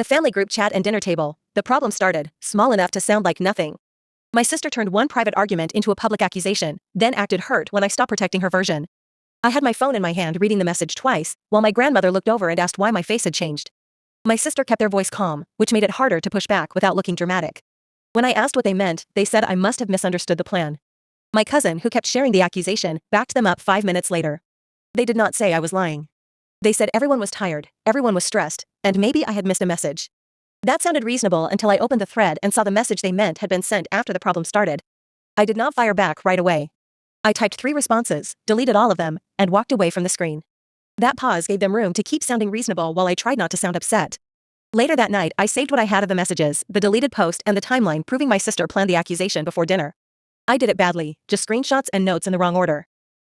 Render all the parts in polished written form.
The family group chat and dinner table. The problem started, small enough to sound like nothing. My sister turned one private argument into a public accusation, then acted hurt when I stopped protecting her version. I had my phone in my hand reading the message twice, while my grandmother looked over and asked why my face had changed. My sister kept their voice calm, which made it harder to push back without looking dramatic. When I asked what they meant, they said I must have misunderstood the plan. My cousin, who kept sharing the accusation, backed them up 5 minutes later. They did not say I was lying. They said everyone was tired, everyone was stressed, and maybe I had missed a message. That sounded reasonable until I opened the thread and saw the message they meant had been sent after the problem started. I did not fire back right away. I typed 3 responses, deleted all of them, and walked away from the screen. That pause gave them room to keep sounding reasonable while I tried not to sound upset. Later that night, I saved what I had of the messages, the deleted post, and the timeline proving my sister planned the accusation before dinner. I did it badly, just screenshots and notes in the wrong order.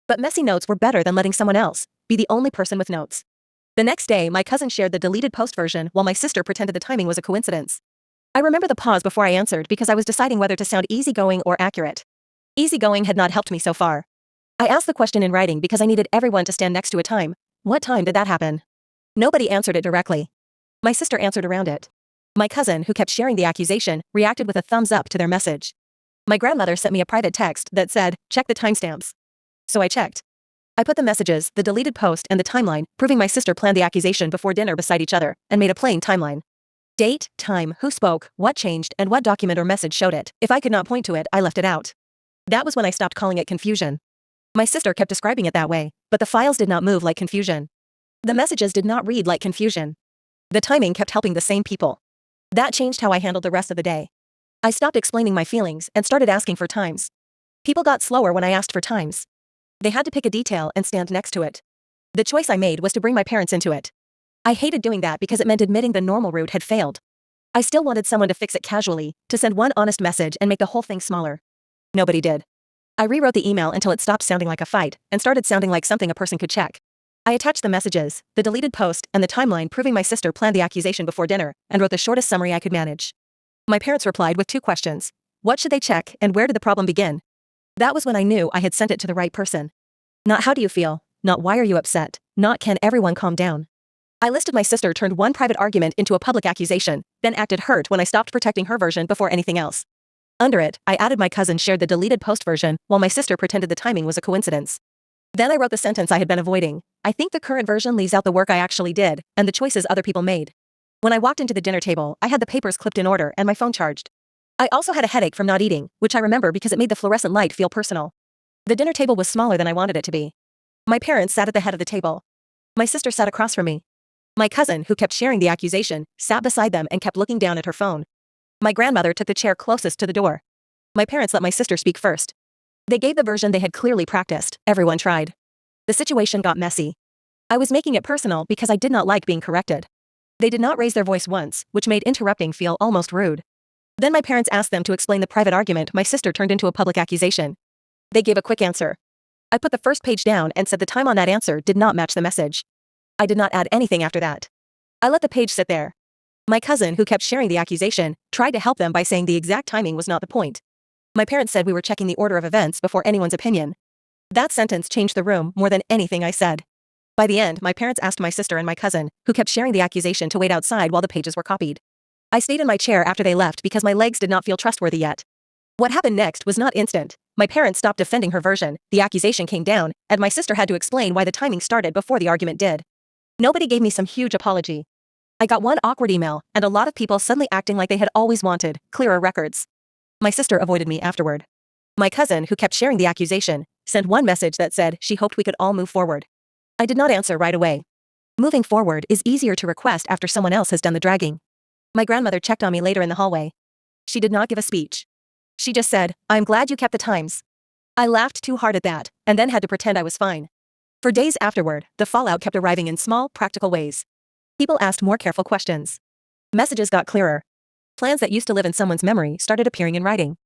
But messy notes were better than letting someone else be the only person with notes. The next day, my cousin shared the deleted post version while my sister pretended the timing was a coincidence. I remember the pause before I answered because I was deciding whether to sound easygoing or accurate. Easygoing had not helped me so far. I asked the question in writing because I needed everyone to stand next to a time. What time did that happen? Nobody answered it directly. My sister answered around it. My cousin, who kept sharing the accusation, reacted with a thumbs up to their message. My grandmother sent me a private text that said, "Check the timestamps." So I checked. I put the messages, the deleted post, and the timeline, proving my sister planned the accusation before dinner beside each other, and made a plain timeline. Date, time, who spoke, what changed, and what document or message showed it. If I could not point to it, I left it out. That was when I stopped calling it confusion. My sister kept describing it that way, but the files did not move like confusion. The messages did not read like confusion. The timing kept helping the same people. That changed how I handled the rest of the day. I stopped explaining my feelings and started asking for times. People got slower when I asked for times. They had to pick a detail and stand next to it. The choice I made was to bring my parents into it. I hated doing that because it meant admitting the normal route had failed. I still wanted someone to fix it casually, to send one honest message and make the whole thing smaller. Nobody did. I rewrote the email until it stopped sounding like a fight and started sounding like something a person could check. I attached the messages, the deleted post, and the timeline proving my sister planned the accusation before dinner, and wrote the shortest summary I could manage. My parents replied with 2 questions. What should they check, and where did the problem begin? That was when I knew I had sent it to the right person. Not how do you feel, not why are you upset, not can everyone calm down. I listed my sister turned one private argument into a public accusation, then acted hurt when I stopped protecting her version before anything else. Under it, I added my cousin shared the deleted post version, while my sister pretended the timing was a coincidence. Then I wrote the sentence I had been avoiding. I think the current version leaves out the work I actually did, and the choices other people made. When I walked into the dinner table, I had the papers clipped in order and my phone charged. I also had a headache from not eating, which I remember because it made the fluorescent light feel personal. The dinner table was smaller than I wanted it to be. My parents sat at the head of the table. My sister sat across from me. My cousin, who kept sharing the accusation, sat beside them and kept looking down at her phone. My grandmother took the chair closest to the door. My parents let my sister speak first. They gave the version they had clearly practiced. Everyone tried. The situation got messy. I was making it personal because I did not like being corrected. They did not raise their voice once, which made interrupting feel almost rude. Then my parents asked them to explain the private argument my sister turned into a public accusation. They gave a quick answer. I put the first page down and said the time on that answer did not match the message. I did not add anything after that. I let the page sit there. My cousin, who kept sharing the accusation, tried to help them by saying the exact timing was not the point. My parents said we were checking the order of events before anyone's opinion. That sentence changed the room more than anything I said. By the end, my parents asked my sister and my cousin, who kept sharing the accusation, to wait outside while the pages were copied. I stayed in my chair after they left because my legs did not feel trustworthy yet. What happened next was not instant. My parents stopped defending her version, the accusation came down, and my sister had to explain why the timing started before the argument did. Nobody gave me some huge apology. I got one awkward email, and a lot of people suddenly acting like they had always wanted clearer records. My sister avoided me afterward. My cousin, who kept sharing the accusation, sent one message that said she hoped we could all move forward. I did not answer right away. Moving forward is easier to request after someone else has done the dragging. My grandmother checked on me later in the hallway. She did not give a speech. She just said, "I'm glad you kept the times." I laughed too hard at that, and then had to pretend I was fine. For days afterward, the fallout kept arriving in small, practical ways. People asked more careful questions. Messages got clearer. Plans that used to live in someone's memory started appearing in writing.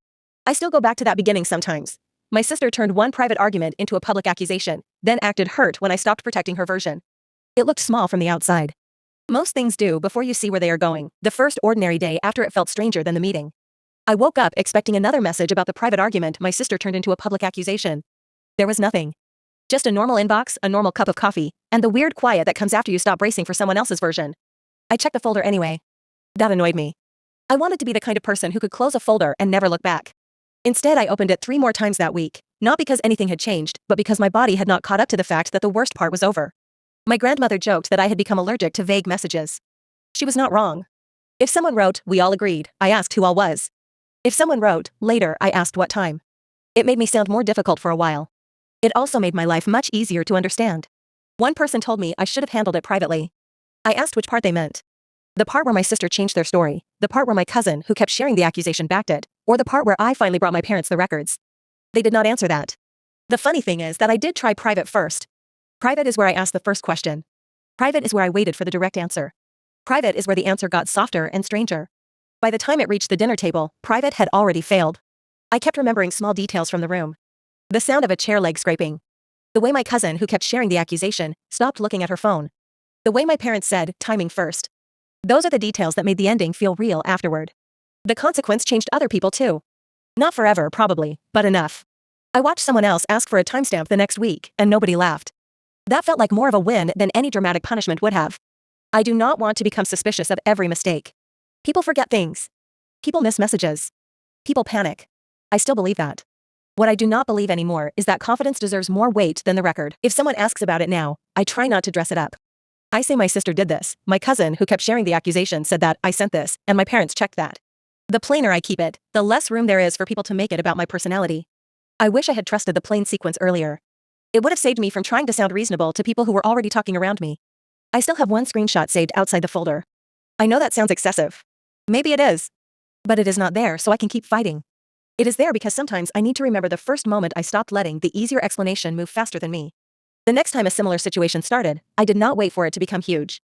I still go back to that beginning sometimes. My sister turned one private argument into a public accusation, then acted hurt when I stopped protecting her version. It looked small from the outside. Most things do before you see where they are going, the first ordinary day after it felt stranger than the meeting. I woke up expecting another message about the private argument my sister turned into a public accusation. There was nothing. Just a normal inbox, a normal cup of coffee, and the weird quiet that comes after you stop bracing for someone else's version. I checked the folder anyway. That annoyed me. I wanted to be the kind of person who could close a folder and never look back. Instead, I opened it 3 more times that week, not because anything had changed, but because my body had not caught up to the fact that the worst part was over. My grandmother joked that I had become allergic to vague messages. She was not wrong. If someone wrote, "We all agreed," I asked who all was. If someone wrote, "Later," I asked what time. It made me sound more difficult for a while. It also made my life much easier to understand. One person told me I should have handled it privately. I asked which part they meant. The part where my sister changed their story, the part where my cousin, who kept sharing the accusation, backed it, or the part where I finally brought my parents the records. They did not answer that. The funny thing is that I did try private first. Private is where I asked the first question. Private is where I waited for the direct answer. Private is where the answer got softer and stranger. By the time it reached the dinner table, private had already failed. I kept remembering small details from the room. The sound of a chair leg scraping. The way my cousin, who kept sharing the accusation, stopped looking at her phone. The way my parents said, "Timing first." Those are the details that made the ending feel real afterward. The consequence changed other people too. Not forever, probably, but enough. I watched someone else ask for a timestamp the next week, and nobody laughed. That felt like more of a win than any dramatic punishment would have. I do not want to become suspicious of every mistake. People forget things. People miss messages. People panic. I still believe that. What I do not believe anymore is that confidence deserves more weight than the record. If someone asks about it now, I try not to dress it up. I say my sister did this, my cousin, who kept sharing the accusation, said that, I sent this, and my parents checked that. The plainer I keep it, the less room there is for people to make it about my personality. I wish I had trusted the plain sequence earlier. It would have saved me from trying to sound reasonable to people who were already talking around me. I still have one screenshot saved outside the folder. I know that sounds excessive. Maybe it is. But it is not there, so I can keep fighting. It is there because sometimes I need to remember the first moment I stopped letting the easier explanation move faster than me. The next time a similar situation started, I did not wait for it to become huge.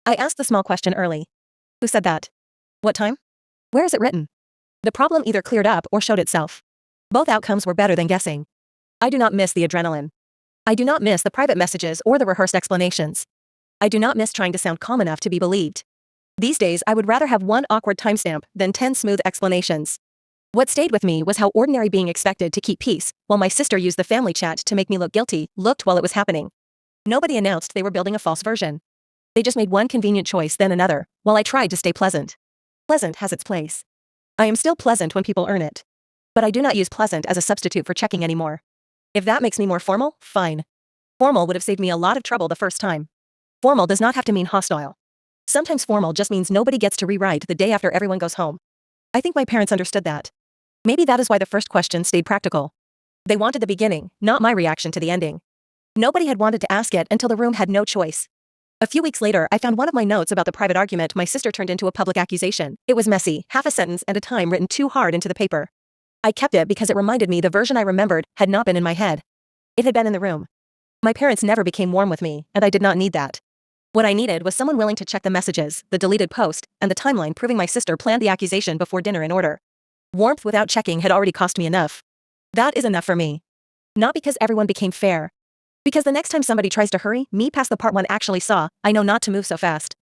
I asked the small question early. Who said that? What time? Where is it written? The problem either cleared up or showed itself. Both outcomes were better than guessing. I do not miss the adrenaline. I do not miss the private messages or the rehearsed explanations. I do not miss trying to sound calm enough to be believed. These days, I would rather have one awkward timestamp than 10 smooth explanations. What stayed with me was how ordinary being expected to keep peace, while my sister used the family chat to make me look guilty, looked while it was happening. Nobody announced they were building a false version. They just made one convenient choice then another, while I tried to stay pleasant. Pleasant has its place. I am still pleasant when people earn it. But I do not use pleasant as a substitute for checking anymore. If that makes me more formal, fine. Formal would have saved me a lot of trouble the first time. Formal does not have to mean hostile. Sometimes formal just means nobody gets to rewrite the day after everyone goes home. I think my parents understood that. Maybe that is why the first question stayed practical. They wanted the beginning, not my reaction to the ending. Nobody had wanted to ask it until the room had no choice. A few weeks later, I found one of my notes about the private argument my sister turned into a public accusation. It was messy, half a sentence at a time written too hard into the paper. I kept it because it reminded me the version I remembered had not been in my head. It had been in the room. My parents never became warm with me, and I did not need that. What I needed was someone willing to check the messages, the deleted post, and the timeline proving my sister planned the accusation before dinner in order. Warmth without checking had already cost me enough. That is enough for me. Not because everyone became fair. Because the next time somebody tries to hurry me past the part one actually saw, I know not to move so fast.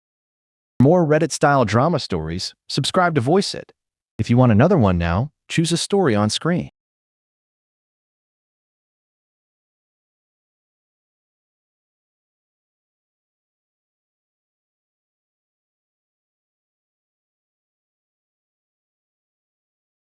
For more Reddit-style drama stories, subscribe to Voice It. If you want another one now, choose a story on screen.